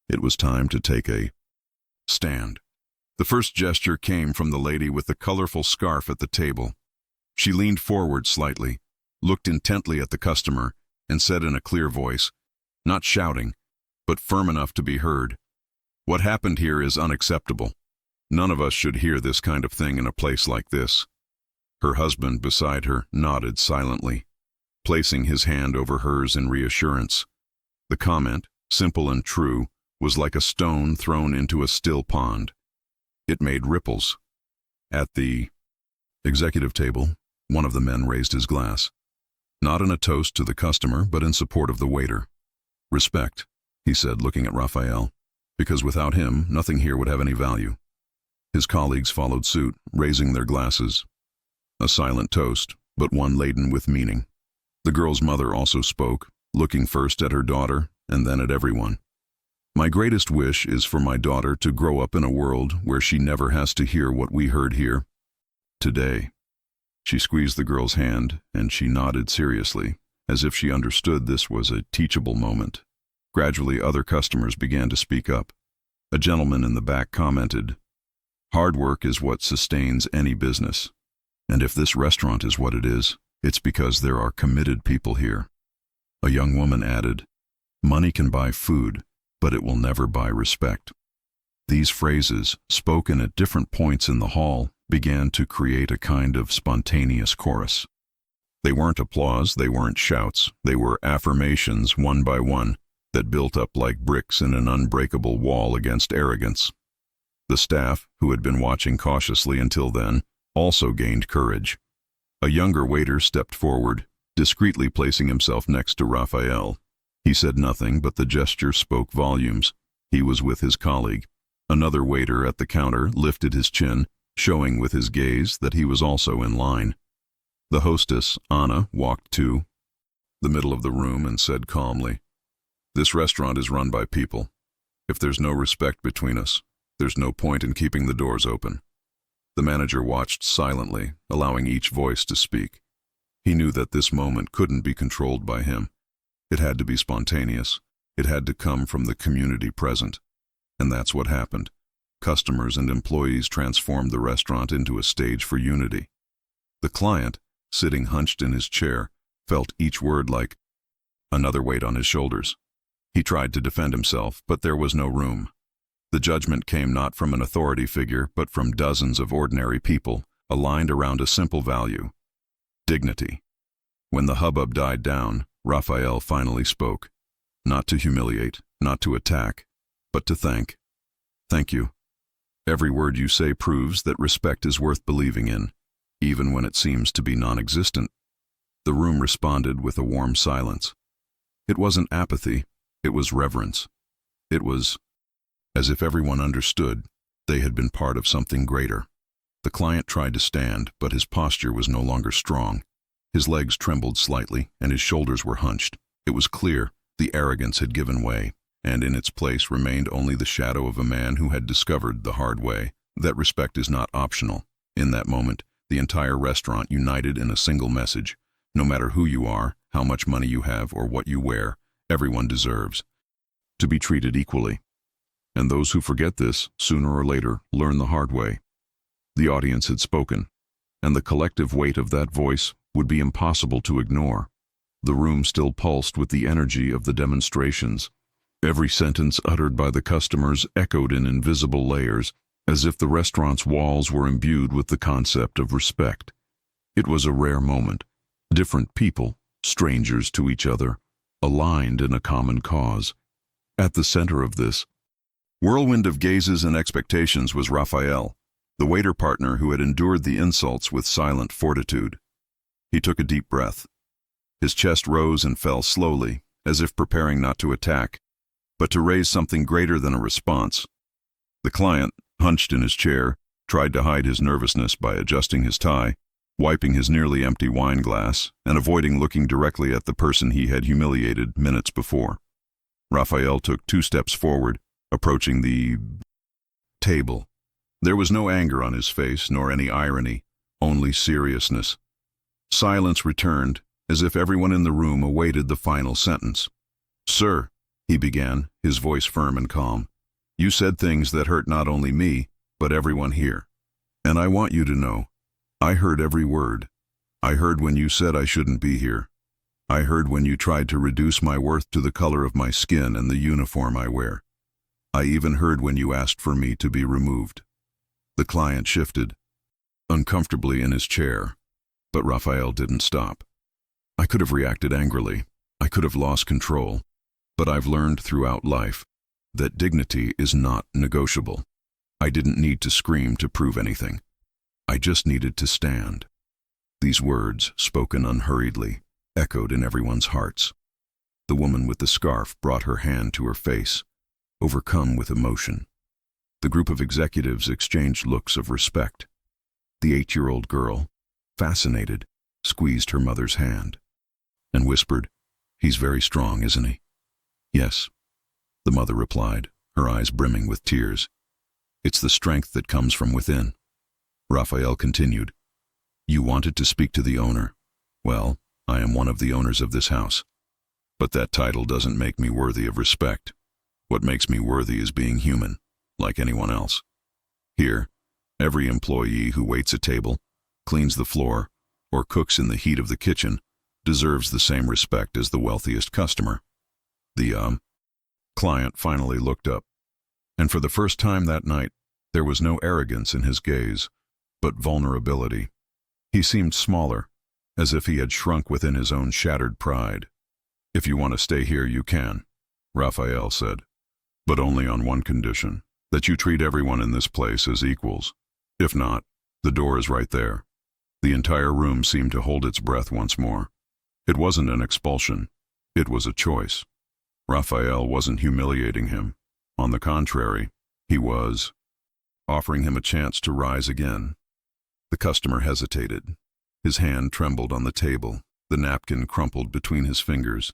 It was time to take a stand. The first gesture came from the lady with the colorful scarf at the table. She leaned forward slightly, looked intently at the customer, and said in a clear voice, not shouting, but firm enough to be heard, "What happened here is unacceptable. None of us should hear this kind of thing in a place like this." Her husband beside her nodded silently, placing his hand over hers in reassurance. The comment, simple and true, was like a stone thrown into a still pond. It made ripples. At the executive table, one of the men raised his glass, not in a toast to the customer, but in support of the waiter. "Respect," he said, looking at Rafael, "because without him, nothing here would have any value." His colleagues followed suit, raising their glasses. A silent toast, but one laden with meaning. The girl's mother also spoke, looking first at her daughter and then at everyone. "My greatest wish is for my daughter to grow up in a world where she never has to hear what we heard here today." She squeezed the girl's hand, and she nodded seriously, as if she understood this was a teachable moment. Gradually, other customers began to speak up. A gentleman in the back commented, "Hard work is what sustains any business. And if this restaurant is what it is, it's because there are committed people here." A young woman added, "Money can buy food, but it will never buy respect." These phrases, spoken at different points in the hall, began to create a kind of spontaneous chorus. They weren't applause, they weren't shouts, they were affirmations, one by one, that built up like bricks in an unbreakable wall against arrogance. The staff, who had been watching cautiously until then, also gained courage. A younger waiter stepped forward, discreetly placing himself next to Rafael. He said nothing, but the gesture spoke volumes. He was with his colleague. Another waiter at the counter lifted his chin, showing with his gaze that he was also in line. The hostess, Anna, walked to the middle of the room and said calmly, "This restaurant is run by people. If there's no respect between us, there's no point in keeping the doors open." The manager watched silently, allowing each voice to speak. He knew that this moment couldn't be controlled by him. It had to be spontaneous. It had to come from the community present. And that's what happened. Customers and employees transformed the restaurant into a stage for unity. The client, sitting hunched in his chair, felt each word like another weight on his shoulders. He tried to defend himself, but there was no room. The judgment came not from an authority figure, but from dozens of ordinary people, aligned around a simple value: dignity. When the hubbub died down, Rafael finally spoke. Not to humiliate, not to attack, but to thank. "Thank you. Every word you say proves that respect is worth believing in, even when it seems to be non-existent." The room responded with a warm silence. It wasn't apathy, it was reverence. It was as if everyone understood they had been part of something greater. The client tried to stand, but his posture was no longer strong. His legs trembled slightly, and his shoulders were hunched. It was clear the arrogance had given way, and in its place remained only the shadow of a man who had discovered the hard way that respect is not optional. In that moment, the entire restaurant united in a single message: no matter who you are, how much money you have, or what you wear, everyone deserves to be treated equally. And those who forget this, sooner or later, learn the hard way. The audience had spoken, and the collective weight of that voice would be impossible to ignore. The room still pulsed with the energy of the demonstrations. Every sentence uttered by the customers echoed in invisible layers, as if the restaurant's walls were imbued with the concept of respect. It was a rare moment. Different people, strangers to each other, aligned in a common cause. At the center of this whirlwind of gazes and expectations was Rafael, the waiter partner who had endured the insults with silent fortitude. He took a deep breath. His chest rose and fell slowly, as if preparing not to attack, but to raise something greater than a response. The client, hunched in his chair, tried to hide his nervousness by adjusting his tie, wiping his nearly empty wine glass, and avoiding looking directly at the person he had humiliated minutes before. Rafael took 2 steps forward, approaching the table. There was no anger on his face, nor any irony, only seriousness. Silence returned, as if everyone in the room awaited the final sentence. "Sir," he began, his voice firm and calm, "you said things that hurt not only me, but everyone here. And I want you to know, I heard every word. I heard when you said I shouldn't be here. I heard when you tried to reduce my worth to the color of my skin and the uniform I wear. I even heard when you asked for me to be removed." The client shifted uncomfortably in his chair, but Rafael didn't stop. "I could have reacted angrily. I could have lost control. But I've learned throughout life that dignity is not negotiable. I didn't need to scream to prove anything. I just needed to stand." These words, spoken unhurriedly, echoed in everyone's hearts. The woman with the scarf brought her hand to her face, overcome with emotion. The group of executives exchanged looks of respect. The 8-year-old girl, fascinated, squeezed her mother's hand and whispered, "He's very strong, isn't he?" "Yes," the mother replied, her eyes brimming with tears. "It's the strength that comes from within." Rafael continued, "You wanted to speak to the owner. Well, I am one of the owners of this house. But that title doesn't make me worthy of respect. What makes me worthy is being human, like anyone else. Here, every employee who waits a table, cleans the floor, or cooks in the heat of the kitchen deserves the same respect as the wealthiest customer." The client finally looked up, and for the first time that night, there was no arrogance in his gaze, but vulnerability. He seemed smaller, as if he had shrunk within his own shattered pride. "If you want to stay here, you can," Rafael said, "but only on one condition, that you treat everyone in this place as equals. If not, the door is right there." The entire room seemed to hold its breath once more. It wasn't an expulsion. It was a choice. Rafael wasn't humiliating him. On the contrary, he was offering him a chance to rise again. The customer hesitated. His hand trembled on the table. The napkin crumpled between his fingers.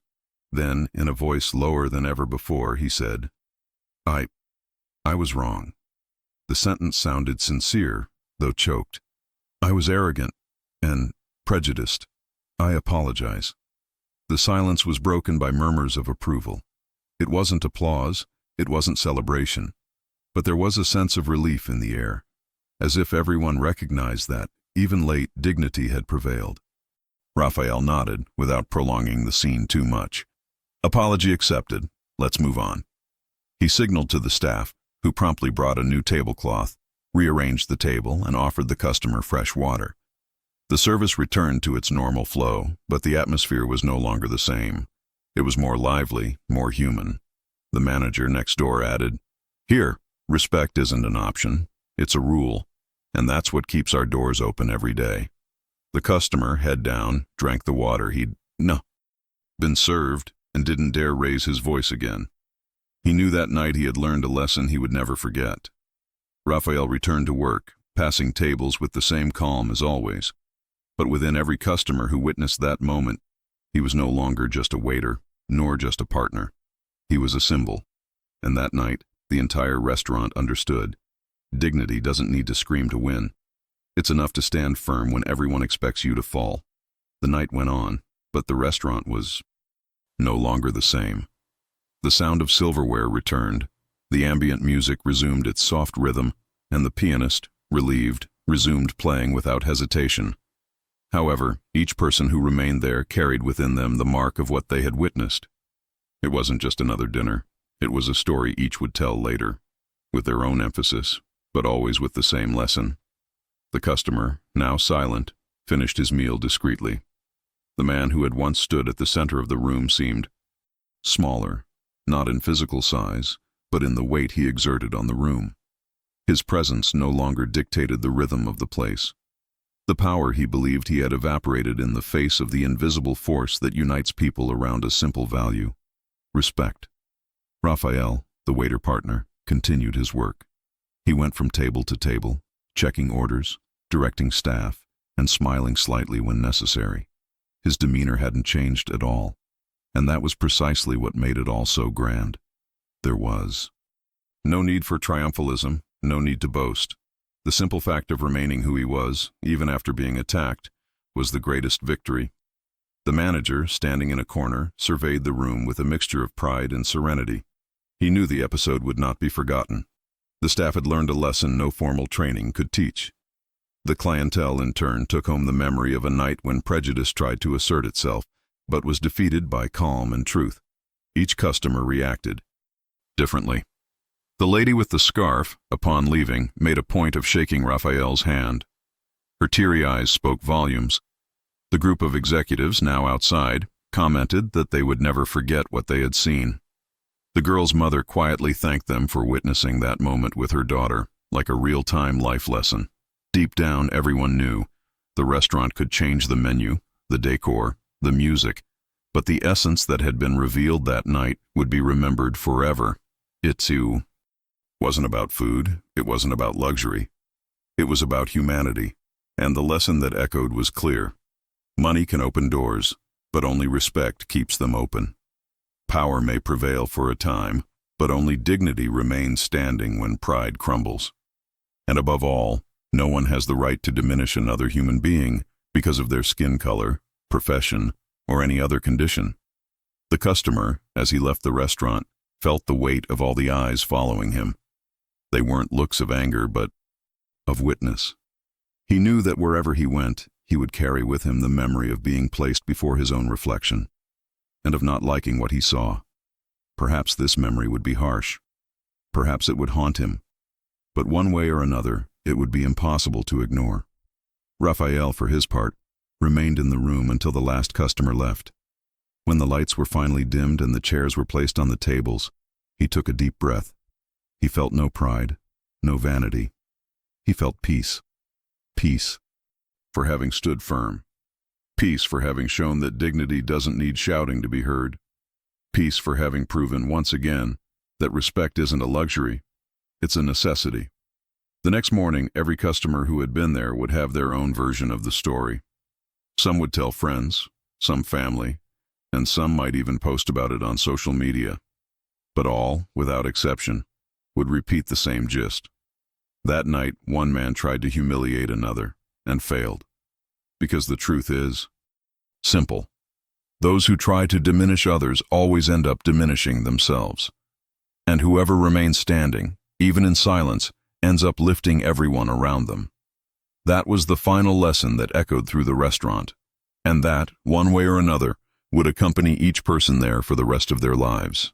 Then, in a voice lower than ever before, he said, I was wrong. The sentence sounded sincere, though choked. I was arrogant and prejudiced. I apologize. The silence was broken by murmurs of approval. It wasn't applause, it wasn't celebration, but there was a sense of relief in the air, as if everyone recognized that, even late, dignity had prevailed. Rafael nodded, without prolonging the scene too much. Apology accepted. Let's move on. He signaled to the staff, who promptly brought a new tablecloth, rearranged the table, and offered the customer fresh water. The service returned to its normal flow, but the atmosphere was no longer the same. It was more lively, more human. The manager next door added, "Here, respect isn't an option, it's a rule, and that's what keeps our doors open every day." The customer, head down, drank the water he'd been served and didn't dare raise his voice again. He knew that night he had learned a lesson he would never forget. Rafael returned to work, passing tables with the same calm as always. But within every customer who witnessed that moment, he was no longer just a waiter, nor just a partner. He was a symbol. And that night, the entire restaurant understood. Dignity doesn't need to scream to win. It's enough to stand firm when everyone expects you to fall. The night went on, but the restaurant was no longer the same. The sound of silverware returned, the ambient music resumed its soft rhythm, and the pianist, relieved, resumed playing without hesitation. However, each person who remained there carried within them the mark of what they had witnessed. It wasn't just another dinner. It was a story each would tell later, with their own emphasis, but always with the same lesson. The customer, now silent, finished his meal discreetly. The man who had once stood at the center of the room seemed smaller, not in physical size, but in the weight he exerted on the room. His presence no longer dictated the rhythm of the place. The power he believed he had evaporated in the face of the invisible force that unites people around a simple value: respect. Rafael, the waiter partner, continued his work. He went from table to table, checking orders, directing staff, and smiling slightly when necessary. His demeanor hadn't changed at all, and that was precisely what made it all so grand. There was no need for triumphalism, no need to boast. The simple fact of remaining who he was, even after being attacked, was the greatest victory. The manager, standing in a corner, surveyed the room with a mixture of pride and serenity. He knew the episode would not be forgotten. The staff had learned a lesson no formal training could teach. The clientele, in turn, took home the memory of a night when prejudice tried to assert itself, but was defeated by calm and truth. Each customer reacted differently. The lady with the scarf, upon leaving, made a point of shaking Rafael's hand. Her teary eyes spoke volumes. The group of executives, now outside, commented that they would never forget what they had seen. The girl's mother quietly thanked them for witnessing that moment with her daughter, like a real-time life lesson. Deep down, everyone knew the restaurant could change the menu, the decor, the music, but the essence that had been revealed that night would be remembered forever. It, too, wasn't about food, it wasn't about luxury. It was about humanity, and the lesson that echoed was clear. Money can open doors, but only respect keeps them open. Power may prevail for a time, but only dignity remains standing when pride crumbles. And above all, no one has the right to diminish another human being because of their skin color, profession, or any other condition. The customer, as he left the restaurant, felt the weight of all the eyes following him. They weren't looks of anger, but of witness. He knew that wherever he went, he would carry with him the memory of being placed before his own reflection, and of not liking what he saw. Perhaps this memory would be harsh. Perhaps it would haunt him. But one way or another, it would be impossible to ignore. Rafael, for his part, remained in the room until the last customer left. When the lights were finally dimmed and the chairs were placed on the tables, he took a deep breath. He felt no pride, no vanity. He felt peace. Peace. for having stood firm. Peace for having shown that dignity doesn't need shouting to be heard. Peace for having proven once again that respect isn't a luxury, it's a necessity. The next morning, every customer who had been there would have their own version of the story. Some would tell friends, some family, and some might even post about it on social media. But all, without exception, would repeat the same gist. That night, one man tried to humiliate another, and failed. Because the truth is simple. Those who try to diminish others always end up diminishing themselves. And whoever remains standing, even in silence, ends up lifting everyone around them. That was the final lesson that echoed through the restaurant, and that, one way or another, would accompany each person there for the rest of their lives.